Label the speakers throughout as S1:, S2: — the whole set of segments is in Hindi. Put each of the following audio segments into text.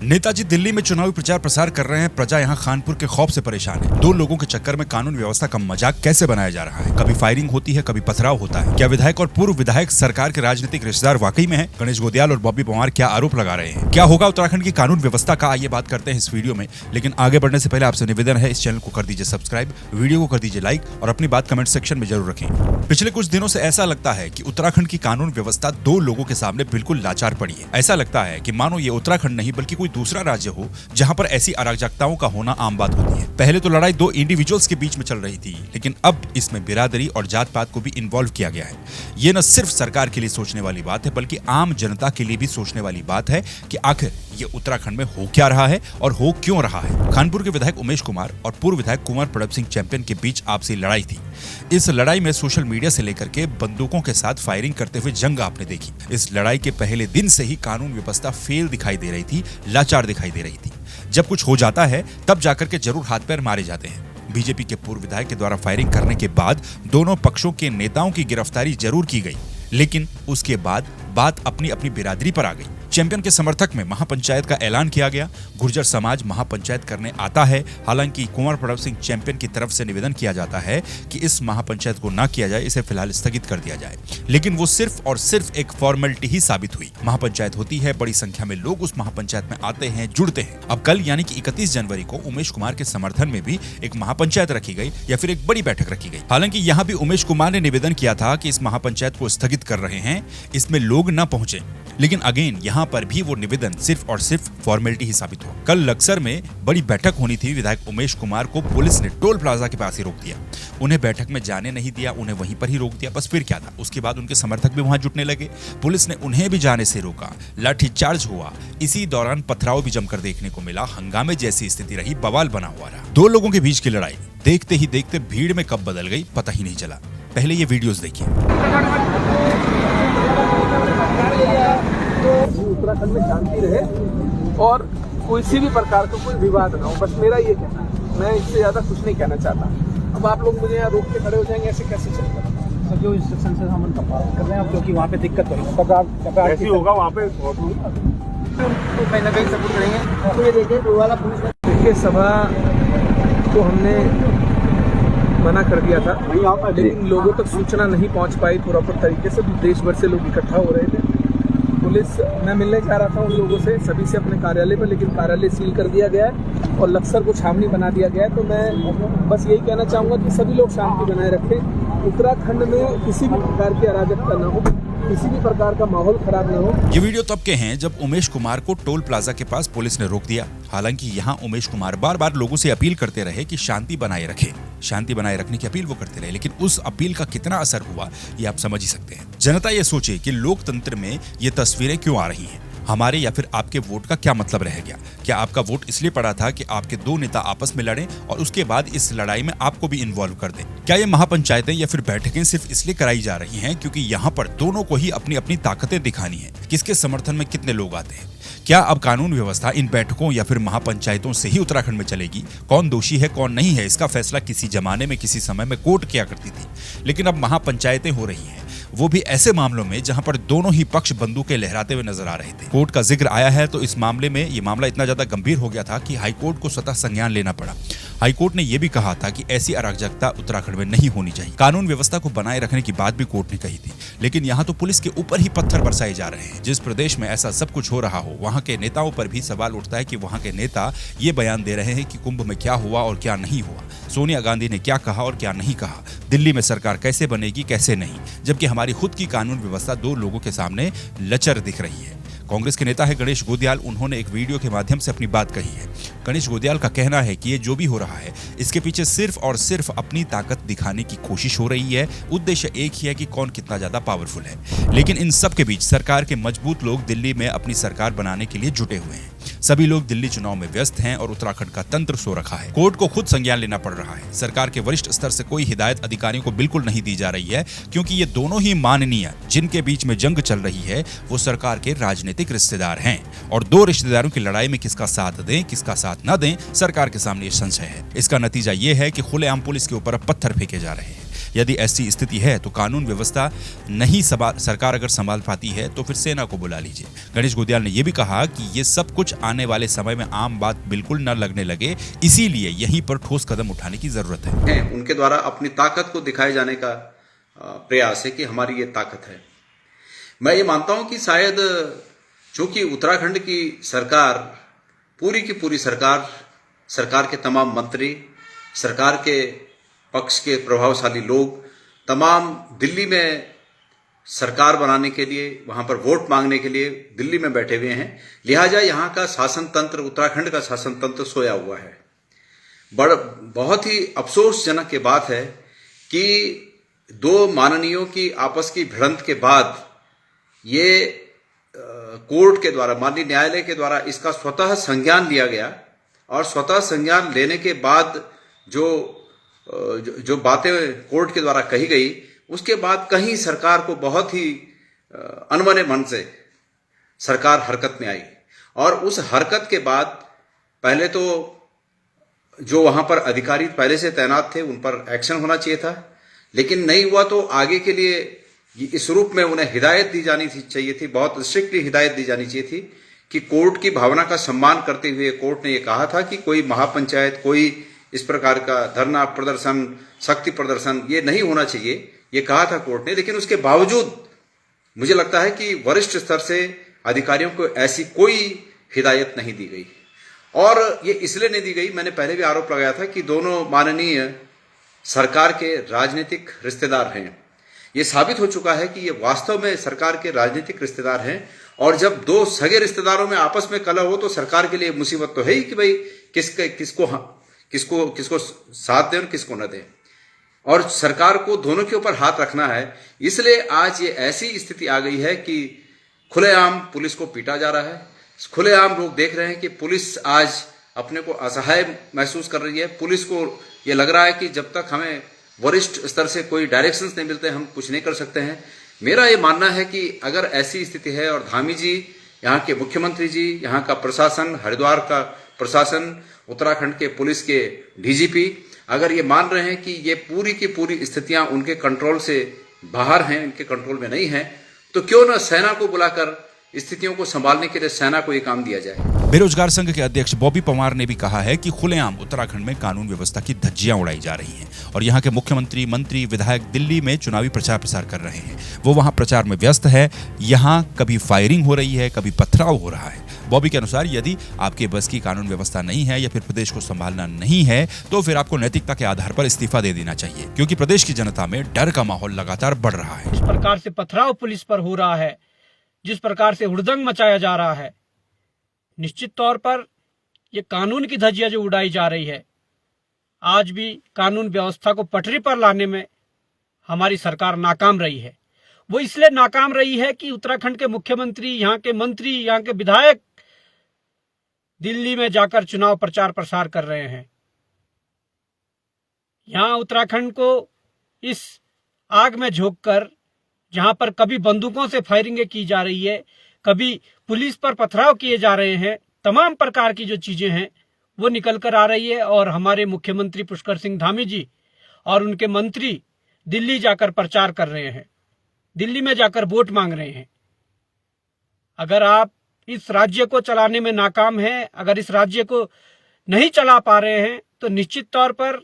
S1: नेताजी दिल्ली में चुनावी प्रचार प्रसार कर रहे हैं। प्रजा यहाँ खानपुर के खौफ से परेशान है। दो लोगों के चक्कर में कानून व्यवस्था का मजाक कैसे बनाया जा रहा है। कभी फायरिंग होती है, कभी पथराव होता है। क्या विधायक और पूर्व विधायक सरकार के राजनीतिक रिश्तेदार वाकई में हैं? गणेश गोदियाल और बॉबी पंवार क्या आरोप लगा रहे हैं? क्या होगा उत्तराखंड की कानून व्यवस्था का? आइए बात करते हैं इस वीडियो में। लेकिन आगे बढ़ने से पहले आपसे निवेदन है, इस चैनल को कर दीजिए सब्सक्राइब, वीडियो को कर दीजिए लाइक और अपनी बात कमेंट सेक्शन में जरूर रखें। पिछले कुछ दिनों से ऐसा लगता है कि उत्तराखंड की कानून व्यवस्था दो लोगों के सामने बिल्कुल लाचार पड़ी है। ऐसा लगता है कि मानो ये उत्तराखंड नहीं बल्कि कोई दूसरा राज्य हो जहां पर ऐसी अराजकताओं का होना आम बात होती है। पहले तो लड़ाई दो इंडिविजुअल्स के बीच में चल रही थी, लेकिन अब इसमें बिरादरी और जात पात को भी इन्वॉल्व किया गया है। ये न सिर्फ सरकार के लिए सोचने वाली बात है, बल्कि आम जनता के लिए भी सोचने वाली बात है कि आखिर ये उत्तराखंड में हो क्या रहा है और हो क्यों रहा है। खानपुर के विधायक उमेश कुमार और पूर्व विधायक कुंवर प्रताप सिंह चैंपियन के बीच आपसी लड़ाई थी। इस लड़ाई में सोशल मीडिया से लेकर के बंदूकों के साथ फायरिंग करते हुए जंग आपने देखी। इस लड़ाई के पहले दिन से ही कानून व्यवस्था फेल दिखाई दे रही थी, लाचार दिखाई दे रही थी। जब कुछ हो जाता है तब जाकर के जरूर हाथ पैर मारे जाते हैं। बीजेपी के पूर्व विधायक के द्वारा फायरिंग करने के बाद दोनों पक्षों के नेताओं की गिरफ्तारी जरूर की गई, लेकिन उसके बाद बात अपनी अपनी बिरादरी पर आ गई। चैंपियन के समर्थक में महापंचायत का ऐलान किया गया। गुर्जर समाज महापंचायत करने आता है। हालांकि कुंवर प्रताप सिंह चैंपियन की तरफ से निवेदन किया जाता है कि इस महापंचायत को ना किया जाए, इसे फिलहाल स्थगित कर दिया जाए। लेकिन वो सिर्फ और सिर्फ एक फॉर्मेलिटी ही साबित हुई। महापंचायत होती है, बड़ी संख्या में लोग उस महापंचायत में आते हैं, जुड़ते हैं। अब कल यानी कि 31 जनवरी को उमेश कुमार के समर्थन में भी एक महापंचायत रखी गई या फिर एक बड़ी बैठक रखी गई। हालांकि यहाँ भी उमेश कुमार ने निवेदन किया था कि इस महापंचायत को स्थगित कर रहे हैं, इसमें लोग न पहुंचे। लेकिन अगेन यहाँ पर भी वो निवेदन सिर्फ और सिर्फ फॉर्मेलिटी ही साबित हुआ। कल लक्सर में बड़ी बैठक होनी थी। विधायक उमेश कुमार को पुलिस ने टोल प्लाजा के पास ही रोक दिया। उन्हें बैठक में जाने नहीं दिया, उन्हें वहीं पर ही रोक दिया। बस फिर क्या था, उसके बाद उनके समर्थक भी वहां जुटने लगे। पुलिस ने उन्हें भी जाने से रोका, लाठीचार्ज हुआ। इसी दौरान पथराव भी जमकर देखने को मिला। हंगामे जैसी स्थिति रही, बवाल बना हुआ रहा। दो लोगों के बीच की लड़ाई देखते ही देखते भीड़ में कब बदल गई पता ही नहीं चला। पहले ये वीडियोस देखिए।
S2: उत्तराखंड में शांति रहे और किसी भी प्रकार का कोई विवाद ना हो, बस मेरा ये कहना है। मैं इससे ज्यादा कुछ नहीं कहना चाहता। अब आप लोग मुझे यहाँ रोक के खड़े हो जाएंगे, ऐसे कैसे चलेगा?
S3: सर, जो इंस्ट्रक्शन से हम उनका पालन कर रहे हैं, क्योंकि वहाँ पे दिक्कत होगी।
S2: ऐसी होगा वहाँ पे तो कहीं ना कहीं सपोर्ट करेंगे। तो ये देखिए वाला पुलिस, देखिए सभा को हमने मना कर दिया था, लेकिन लोगों तक सूचना नहीं पहुँच पाई प्रॉपर तरीके से। देश भर से लोग इकट्ठा हो रहे थे। पुलिस, मैं मिलने जा रहा था उन लोगों से, सभी से अपने कार्यालय पर, लेकिन कार्यालय सील कर दिया गया है और लक्सर को छावनी बना दिया गया है। तो मैं बस यही कहना चाहूँगा कि सभी लोग शांति बनाए रखें। उत्तराखंड में किसी भी प्रकार की अराजकता न हो, किसी भी प्रकार का माहौल खराब न हो।
S1: ये वीडियो तब के हैं जब उमेश कुमार को टोल प्लाजा के पास पुलिस ने रोक दिया। हालांकि यहाँ उमेश कुमार बार बार लोगों से अपील करते रहे कि शांति बनाए रखें। शांति बनाए रखने की अपील वो करते रहे, लेकिन उस अपील का कितना असर हुआ ये आप समझ ही सकते हैं। जनता ये सोचे कि लोकतंत्र में ये तस्वीरें क्यों आ रही हैं। हमारे या फिर आपके वोट का क्या मतलब रह गया? क्या आपका वोट इसलिए पड़ा था कि आपके दो नेता आपस में लड़ें और उसके बाद इस लड़ाई में आपको भी इन्वॉल्व कर दें? क्या ये महापंचायतें या फिर बैठकें सिर्फ इसलिए कराई जा रही हैं क्योंकि यहाँ पर दोनों को ही अपनी अपनी ताकतें दिखानी है? किसके समर्थन में कितने लोग आते हैं? क्या अब कानून व्यवस्था इन बैठकों या फिर महापंचायतों से ही उत्तराखंड में चलेगी? कौन दोषी है कौन नहीं है, इसका फैसला किसी जमाने में किसी समय में कोर्ट किया करती थी, लेकिन अब महापंचायतें हो रही हैं, वो भी ऐसे मामलों में जहां पर दोनों ही पक्ष बंदूकें लहराते हुए नजर आ रहे थे। कोर्ट का जिक्र आया है तो इस मामले में ये मामला इतना ज्यादा गंभीर हो गया था कि हाईकोर्ट को स्वतः संज्ञान लेना पड़ा। हाईकोर्ट ने यह भी कहा था कि ऐसी अराजकता उत्तराखंड में नहीं होनी चाहिए। कानून व्यवस्था को बनाए रखने की बात भी कोर्ट ने कही थी, लेकिन यहाँ तो पुलिस के ऊपर ही पत्थर बरसाए जा रहे हैं। जिस प्रदेश में ऐसा सब कुछ हो रहा हो, वहाँ के नेताओं पर भी सवाल उठता है कि वहाँ के नेता ये बयान दे रहे हैं कि कुंभ में क्या हुआ और क्या नहीं हुआ, सोनिया गांधी ने क्या कहा और क्या नहीं कहा, दिल्ली में सरकार कैसे बनेगी कैसे नहीं, जबकि हमारी खुद की कानून व्यवस्था दो लोगों के सामने लचर दिख रही है। कांग्रेस के नेता है गणेश गोदियाल, उन्होंने एक वीडियो के माध्यम से अपनी बात कही है। गणेश गोदियाल का कहना है कि ये जो भी हो रहा है इसके पीछे सिर्फ और सिर्फ अपनी ताकत दिखाने की कोशिश हो रही है। उद्देश्य एक ही है कि कौन कितना ज्यादा पावरफुल है। लेकिन इन सब के बीच सरकार के मजबूत लोग दिल्ली में अपनी सरकार बनाने के लिए जुटे हुए हैं। सभी लोग दिल्ली चुनाव में व्यस्त हैं और उत्तराखंड का तंत्र सो रखा है। कोर्ट को खुद संज्ञान लेना पड़ रहा है। सरकार के वरिष्ठ स्तर से कोई हिदायत अधिकारियों को बिल्कुल नहीं दी जा रही है, क्योंकि ये दोनों ही माननीय जिनके बीच में जंग चल रही है वो सरकार के राजनीतिक रिश्तेदार हैं और दो रिश्तेदारों की लड़ाई में किसका साथ दें किसका साथ न दें, सरकार के सामने ये संशय है। इसका नतीजा ये है कि खुलेआम पुलिस के ऊपर अब पत्थर फेंके जा रहे हैं। यदि ऐसी स्थिति है तो कानून व्यवस्था नहीं सरकार अगर संभाल पाती है तो फिर सेना को बुला लीजिए। गणेश गोदियाल ने यह भी कहा कि ये सब कुछ आने वाले समय में आम बात बिल्कुल न लगने लगे, इसीलिए यहीं पर ठोस कदम उठाने की जरूरत है।
S4: उनके द्वारा अपनी ताकत को दिखाए जाने का प्रयास है कि हमारी ये ताकत है। मैं ये मानता हूं कि शायद चूंकि उत्तराखंड की सरकार पूरी की पूरी सरकार के तमाम मंत्री, सरकार के पक्ष के प्रभावशाली लोग तमाम दिल्ली में सरकार बनाने के लिए, वहां पर वोट मांगने के लिए दिल्ली में बैठे हुए हैं। लिहाजा यहां का शासन तंत्र, उत्तराखंड का शासन तंत्र सोया हुआ है। बहुत ही अफसोसजनक की बात है कि दो माननीयों की आपस की भिड़ंत के बाद ये कोर्ट के द्वारा, माननीय न्यायालय के द्वारा इसका स्वतः संज्ञान लिया गया और स्वतः संज्ञान लेने के बाद जो बातें कोर्ट के द्वारा कही गई, उसके बाद कहीं सरकार को बहुत ही अनमने मन से सरकार हरकत में आई और उस हरकत के बाद पहले तो जो वहां पर अधिकारी पहले से तैनात थे उन पर एक्शन होना चाहिए था, लेकिन नहीं हुआ। तो आगे के लिए इस रूप में उन्हें हिदायत दी जानी चाहिए थी, बहुत स्ट्रिक्टली हिदायत दी जानी चाहिए थी कि कोर्ट की भावना का सम्मान करते हुए कोर्ट ने यह कहा था कि कोई महापंचायत, कोई इस प्रकार का धरना प्रदर्शन, शक्ति प्रदर्शन ये नहीं होना चाहिए, ये कहा था कोर्ट ने। लेकिन उसके बावजूद मुझे लगता है कि वरिष्ठ स्तर से अधिकारियों को ऐसी कोई हिदायत नहीं दी गई। और ये इसलिए नहीं दी गई, मैंने पहले भी आरोप लगाया था कि दोनों माननीय सरकार के राजनीतिक रिश्तेदार हैं। ये साबित हो चुका है कि ये वास्तव में सरकार के राजनीतिक रिश्तेदार हैं और जब दो सगे रिश्तेदारों में आपस में कलह हो तो सरकार के लिए मुसीबत तो है ही कि भाई किसको साथ दें और किसको न दें, और सरकार को दोनों के ऊपर हाथ रखना है। इसलिए आज ये ऐसी स्थिति आ गई है कि खुलेआम पुलिस को पीटा जा रहा है, खुलेआम लोग देख रहे हैं कि पुलिस आज अपने को असहाय महसूस कर रही है। पुलिस को ये लग रहा है कि जब तक हमें वरिष्ठ स्तर से कोई डायरेक्शंस नहीं मिलते हम कुछ नहीं कर सकते हैं। मेरा ये मानना है कि अगर ऐसी स्थिति है और धामी जी, यहाँ के मुख्यमंत्री जी, यहाँ का प्रशासन, हरिद्वार का प्रशासन, उत्तराखंड के पुलिस के डीजीपी अगर ये मान रहे हैं कि ये पूरी की पूरी स्थितियां उनके कंट्रोल से बाहर हैं, इनके कंट्रोल में नहीं हैं, तो क्यों न सेना को बुलाकर स्थितियों को संभालने के लिए सेना को ये काम दिया जाए।
S1: बेरोजगार संघ के अध्यक्ष बॉबी पवार ने भी कहा है कि खुलेआम उत्तराखंड में कानून व्यवस्था की धज्जियां उड़ाई जा रही हैं और यहाँ के मुख्यमंत्री, मंत्री, विधायक दिल्ली में चुनावी प्रचार प्रसार कर रहे हैं। वो वहाँ प्रचार में व्यस्त है। यहाँ कभी फायरिंग हो रही है, कभी पथराव हो रहा है। बॉबी के अनुसार यदि आपके बस की कानून व्यवस्था नहीं है या फिर प्रदेश को संभालना नहीं है तो फिर आपको नैतिकता के आधार पर इस्तीफा दे देना चाहिए, क्योंकि प्रदेश की जनता में डर का माहौल लगातार बढ़ रहा है।
S3: इस प्रकार से पथराव पुलिस पर हो रहा है, जिस प्रकार से हुड़दंग मचाया जा रहा है, निश्चित तौर पर ये कानून की धज्जियां जो उड़ाई जा रही है, आज भी कानून व्यवस्था को पटरी पर लाने में हमारी सरकार नाकाम रही है। वो इसलिए नाकाम रही है कि उत्तराखंड के मुख्यमंत्री, यहाँ के मंत्री, यहाँ के विधायक दिल्ली में जाकर चुनाव प्रचार प्रसार कर रहे हैं। यहाँ उत्तराखंड को इस आग में झोंककर, जहां पर कभी बंदूकों से फायरिंगें की जा रही है, कभी पुलिस पर पथराव किए जा रहे हैं, तमाम प्रकार की जो चीजें हैं वो निकल कर आ रही है। और हमारे मुख्यमंत्री पुष्कर सिंह धामी जी और उनके मंत्री दिल्ली जाकर प्रचार कर रहे हैं, दिल्ली में जाकर वोट मांग रहे हैं। अगर आप इस राज्य को चलाने में नाकाम हैं, अगर इस राज्य को नहीं चला पा रहे हैं, तो निश्चित तौर पर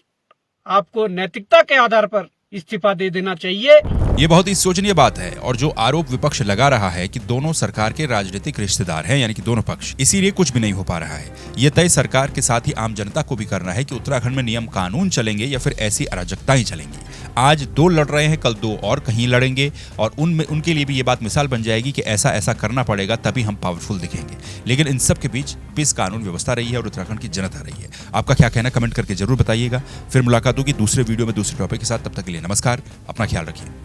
S3: आपको नैतिकता के आधार पर इस्तीफा दे देना चाहिए।
S1: ये बहुत ही सोचनीय बात है और जो आरोप विपक्ष लगा रहा है कि दोनों सरकार के राजनीतिक रिश्तेदार हैं, यानी कि दोनों पक्ष, इसीलिए कुछ भी नहीं हो पा रहा है। ये तय सरकार के साथ ही आम जनता को भी करना है कि उत्तराखंड में नियम कानून चलेंगे या फिर ऐसी अराजकता ही चलेंगी। आज दो लड़ रहे हैं, कल दो और कहीं लड़ेंगे और उनके लिए भी ये बात मिसाल बन जाएगी कि ऐसा करना पड़ेगा तभी हम पावरफुल दिखेंगे। लेकिन इन सब के बीच पीस कानून व्यवस्था रही है और उत्तराखंड की जनता रही है। आपका क्या कहना कमेंट करके जरूर बताइएगा। फिर मुलाकात होगी दूसरे वीडियो में दूसरे टॉपिक के साथ। तब तक के लिए नमस्कार, अपना ख्याल रखिए।